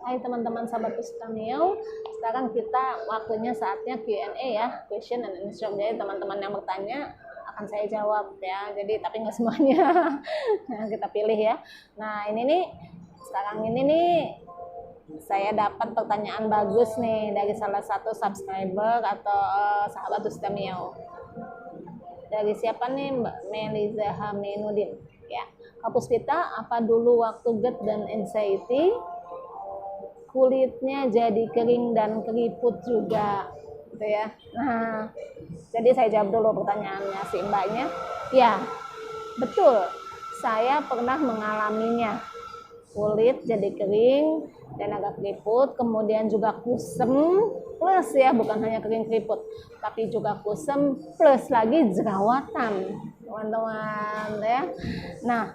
Hai teman-teman sahabat Pustamio, sekarang kita waktunya saatnya Q&A ya, question and answer. Jadi teman-teman yang bertanya akan saya jawab ya. Jadi tapi nggak semuanya. Nah, kita pilih ya. Nah ini nih, sekarang ini nih saya dapat pertanyaan bagus nih dari salah satu subscriber atau sahabat Pustamio. Dari siapa nih? Mbak Meliza Haminuddin ya. Hapus kita apa dulu waktu GERD dan anxiety? Kulitnya jadi kering dan keriput juga gitu ya. Nah, jadi saya jawab dulu pertanyaannya si mbaknya. Ya, betul. Saya pernah mengalaminya. Kulit jadi kering dan agak keriput, kemudian juga kusem plus ya, bukan hanya kering keriput, tapi juga kusem plus lagi jerawatan, teman-teman ya. Nah,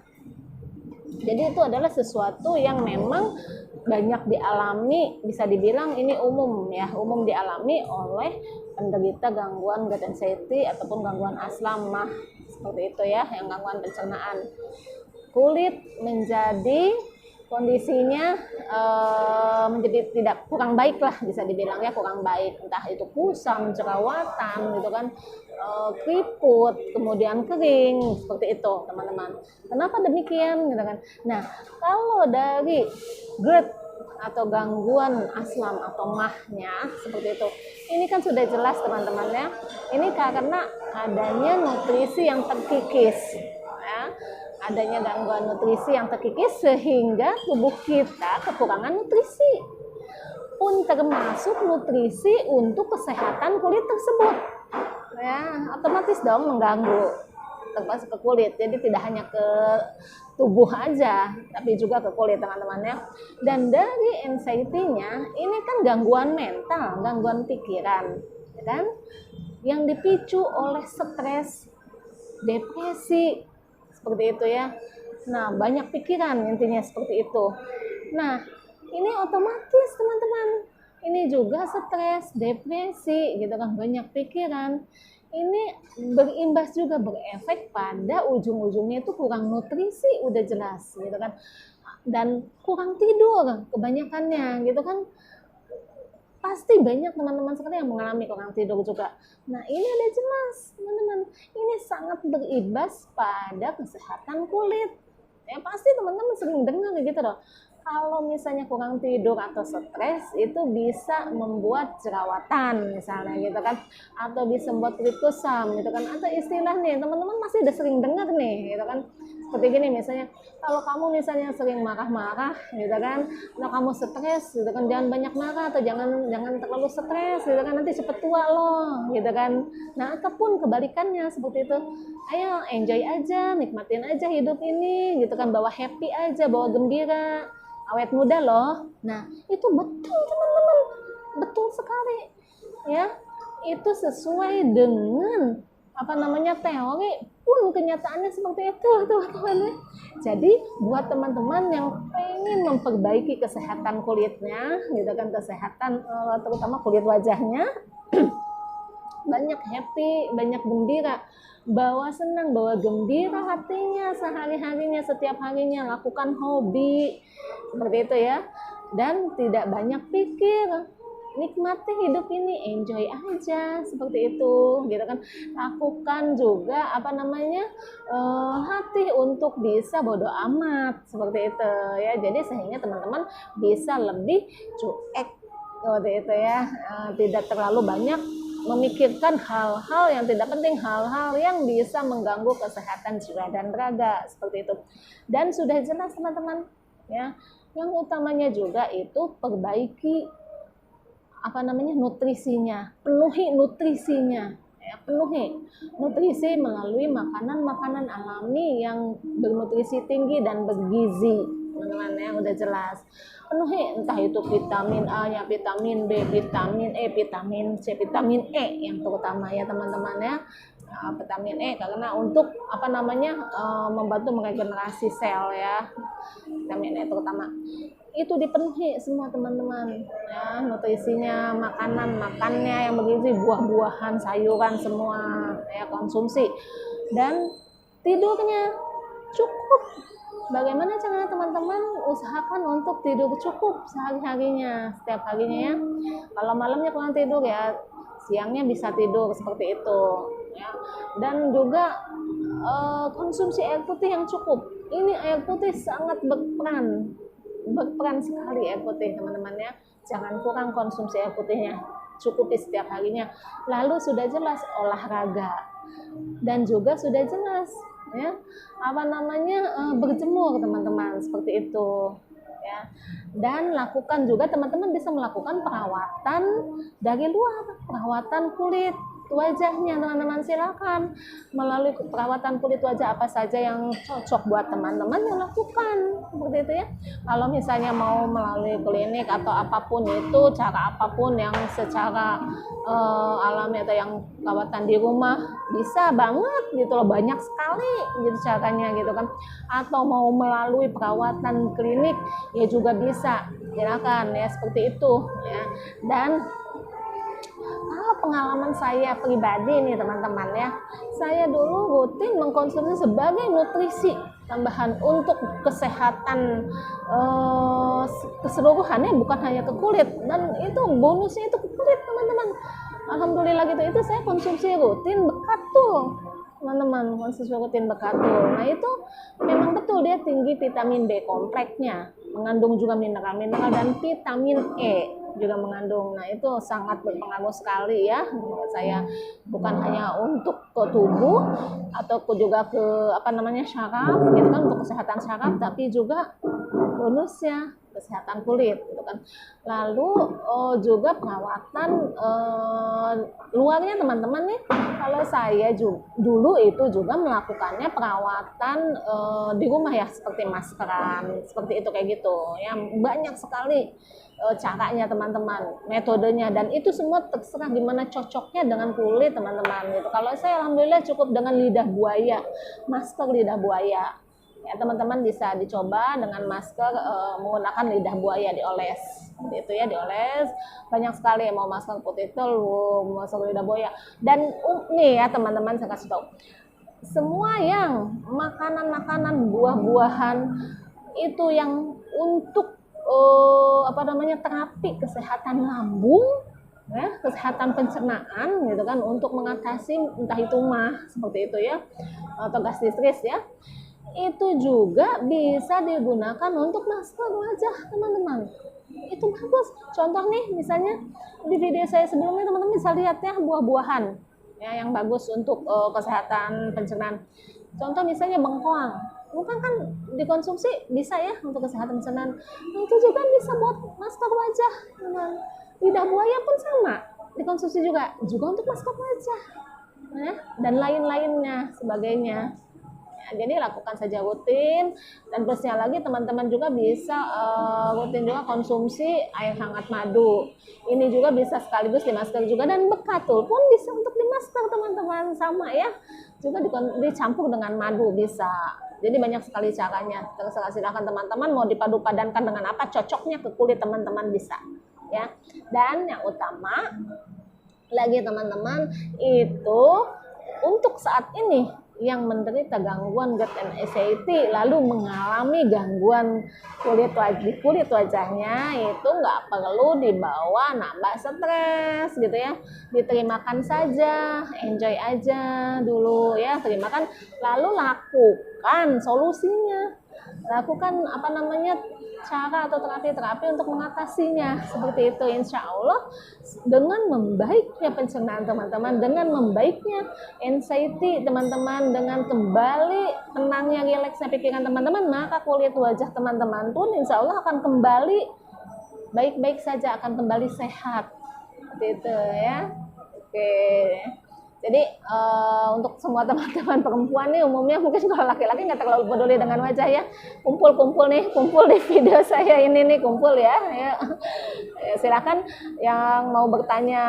jadi itu adalah sesuatu yang memang banyak dialami, bisa dibilang ini umum ya, umum dialami oleh penderita gangguan GERD anxiety ataupun gangguan asam mah seperti itu ya, yang gangguan pencernaan. Kulit menjadi kondisinya menjadi tidak kurang baik lah, bisa dibilang ya, kurang baik, entah itu kusam, jerawatan gitu kan, keriput, kemudian kering, seperti itu teman-teman. Kenapa demikian gitu kan? Nah, kalau dari GERD atau gangguan asam atau mahnya seperti itu, ini kan sudah jelas teman-teman ya, ini karena adanya nutrisi yang terkikis ya, adanya gangguan nutrisi yang terkikis sehingga tubuh kita kekurangan nutrisi pun, termasuk nutrisi untuk kesehatan kulit tersebut ya, otomatis dong mengganggu termasuk ke kulit. Jadi tidak hanya ke tubuh aja tapi juga ke kulit teman-teman ya. Dan dari anxiety-nya ini kan gangguan mental, gangguan pikiran ya kan, yang dipicu oleh stres, depresi seperti itu ya. Nah, banyak pikiran intinya seperti itu. Nah, ini otomatis teman-teman, ini juga stres, depresi gitu kan, banyak pikiran. Ini berimbas juga, berefek pada ujung-ujungnya itu kurang nutrisi, udah jelas gitu kan. Dan kurang tidur kebanyakannya gitu kan. Pasti banyak teman-teman sekalian yang mengalami kurang tidur juga. Nah, ini ada jelas teman-teman, ini sangat berimbas pada kesehatan kulit ya. Pasti teman-teman sering dengar gitu loh, kalau misalnya kurang tidur atau stres itu bisa membuat jerawatan misalnya gitu kan, atau bisa membuat kulit kusam gitu kan. Atau istilah nih teman-teman masih udah sering dengar nih gitu kan, seperti gini misalnya, kalau kamu misalnya sering marah-marah gitu kan, atau kamu stres gitu kan, jangan banyak marah atau jangan terlalu stres gitu kan, nanti cepet tua loh gitu kan. Nah, ataupun kebalikannya seperti itu, ayo enjoy aja, nikmatin aja hidup ini gitu kan, bawa happy aja, bawa gembira, awet muda loh. Nah, itu betul teman-teman, betul sekali ya, itu sesuai dengan teori pun kenyataannya seperti itu teman-teman. Jadi buat teman-teman yang pengen memperbaiki kesehatan kulitnya gitu kan, kesehatan terutama kulit wajahnya, banyak happy, banyak gembira, bawa senang, bawa gembira hatinya sehari-harinya, setiap harinya, lakukan hobi seperti itu ya, dan tidak banyak pikir, nikmati hidup ini, enjoy aja seperti itu gitu kan. Lakukan juga hati untuk bisa bodo amat seperti itu ya. Jadi sehingga teman-teman bisa lebih cuek seperti itu ya, tidak terlalu banyak memikirkan hal-hal yang tidak penting, hal-hal yang bisa mengganggu kesehatan jiwa dan raga seperti itu. Dan sudah jelas teman-teman ya, yang utamanya juga itu perbaiki nutrisinya, penuhi nutrisinya ya, penuhi nutrisi melalui makanan-makanan alami yang bernutrisi tinggi dan bergizi teman-teman ya, udah jelas. Penuhi entah itu vitamin A ya, vitamin B, vitamin E, vitamin C, vitamin E yang terutama ya teman-teman ya. Vitamin E karena untuk membantu meregenerasi sel ya, vitamin E terutama itu dipenuhi semua teman-teman ya, nutrisinya, makannya yang bergizi, buah-buahan, sayuran semua ya konsumsi. Dan tidurnya cukup Bagaimana caranya teman-teman? Usahakan untuk tidur cukup sehari-harinya, setiap harinya ya. Kalau malamnya kurang tidur ya, siangnya bisa tidur seperti itu ya. Dan juga konsumsi air putih yang cukup. Ini air putih sangat berperan sekali air putih teman-teman ya. Jangan kurang konsumsi air putihnya, cukupi setiap harinya. Lalu sudah jelas olahraga, dan juga sudah jelas ya berjemur teman-teman, seperti itu ya. Dan lakukan juga, teman-teman bisa melakukan perawatan dari luar, perawatan kulit wajahnya teman-teman. Silakan melalui perawatan kulit wajah apa saja yang cocok buat teman-teman ya lakukan, seperti itu ya. Kalau misalnya mau melalui klinik atau apapun itu, cara apapun yang secara alami atau yang perawatan di rumah, bisa banget gitu loh, banyak sekali gitu caranya gitu kan. Atau mau melalui perawatan klinik ya juga bisa, silakan ya, seperti itu ya. Dan kalau pengalaman saya pribadi nih teman-teman ya, saya dulu rutin mengkonsumsi sebagai nutrisi tambahan untuk kesehatan keseluruhannya, bukan hanya ke kulit, dan itu bonusnya itu ke kulit teman-teman. Alhamdulillah gitu, itu saya konsumsi rutin Bekatul teman-teman, konsumsi rutin Bekatul. Nah itu memang betul dia tinggi vitamin B kompleksnya, mengandung juga mineral-mineral dan vitamin E juga mengandung. Nah itu sangat berpengaruh sekali ya menurut saya, bukan hanya untuk ke tubuh atau juga ke syaraf gitu kan, untuk kesehatan syaraf, tapi juga bonusnya kesehatan kulit gitu kan. Lalu juga perawatan luarnya teman-teman nih. Kalau saya dulu itu juga melakukannya perawatan di rumah ya, seperti maskeran, seperti itu kayak gitu ya. Banyak sekali caranya teman-teman, metodenya, dan itu semua terserah gimana cocoknya dengan kulit teman-teman gitu. Kalau saya alhamdulillah cukup dengan lidah buaya, masker lidah buaya ya. Teman-teman bisa dicoba dengan masker menggunakan lidah buaya, dioles itu ya, dioles. Banyak sekali mau masker putih telur, masker lidah buaya. Dan nih ya teman-teman, saya kasih tahu, semua yang makanan-makanan, buah-buahan itu yang untuk terapi kesehatan lambung ya, kesehatan pencernaan gitu kan, untuk mengatasi entah itu mah seperti itu ya, atau gastritis ya, itu juga bisa digunakan untuk masker wajah teman-teman. Itu bagus. Contoh nih, misalnya di video saya sebelumnya teman-teman bisa lihat ya, buah-buahan ya yang bagus untuk kesehatan pencernaan. Contoh misalnya bengkoang kan dikonsumsi bisa ya untuk kesehatan pencernaan. Nah, itu juga bisa buat masker wajah teman. Lidah buaya pun sama, dikonsumsi juga untuk masker wajah ya, dan lain-lainnya sebagainya. Jadi lakukan saja rutin. Dan plusnya lagi teman-teman juga bisa rutin juga konsumsi air hangat madu. Ini juga bisa sekaligus di masker juga, dan Bekatul pun bisa untuk di masker teman-teman, sama ya, juga dicampur dengan madu bisa. Jadi banyak sekali caranya, terserah silakan teman-teman mau dipadu padankan dengan apa cocoknya ke kulit teman-teman, bisa ya. Dan yang utama lagi teman-teman, itu untuk saat ini yang menderita gangguan GERD and anxiety lalu mengalami gangguan kulit wajahnya, itu nggak perlu dibawa nambah stres gitu ya. Diterimakan saja, enjoy aja dulu ya, terimakan, lalu lakukan solusinya, lakukan cara atau terapi untuk mengatasinya, seperti itu. Insya Allah dengan membaiknya pencernaan teman-teman, dengan membaiknya anxiety teman-teman, dengan kembali tenangnya, rileksnya pikiran teman-teman, maka kulit wajah teman-teman pun insya Allah akan kembali baik-baik saja, akan kembali sehat, seperti itu ya. Oke. Jadi untuk semua teman-teman perempuan nih, umumnya mungkin kalau laki-laki nggak terlalu peduli dengan wajah ya, kumpul di video saya ini nih, kumpul ya. Silakan yang mau bertanya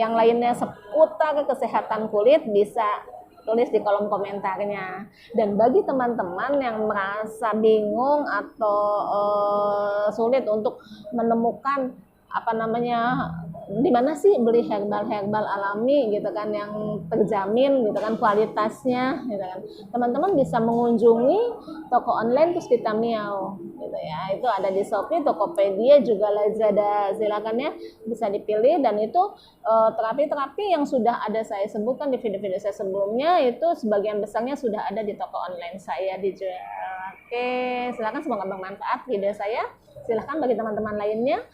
yang lainnya seputar kesehatan kulit bisa tulis di kolom komentarnya. Dan bagi teman-teman yang merasa bingung atau sulit untuk menemukan di mana sih beli herbal alami gitu kan yang terjamin gitu kan kualitasnya gitu kan. Teman-teman bisa mengunjungi toko online Puspita Miao gitu ya. Itu ada di Shopee, Tokopedia, juga Lazada. Silakan ya, bisa dipilih. Dan itu terapi-terapi yang sudah ada saya sebutkan di video-video saya sebelumnya itu sebagian besarnya sudah ada di toko online saya dijual. Oke, silakan, semoga bermanfaat video saya. Silahkan bagi teman-teman lainnya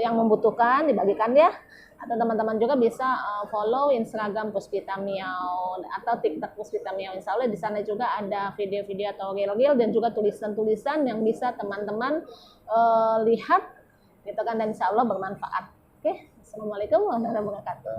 yang membutuhkan dibagikan ya, atau teman-teman juga bisa follow Instagram Puspita Miao atau TikTok Puspita Miao. Insya Allah di sana juga ada video-video atau reel-reel dan juga tulisan-tulisan yang bisa teman-teman lihat gitu kan, dan insya Allah bermanfaat. Oke, assalamualaikum warahmatullahi wabarakatuh.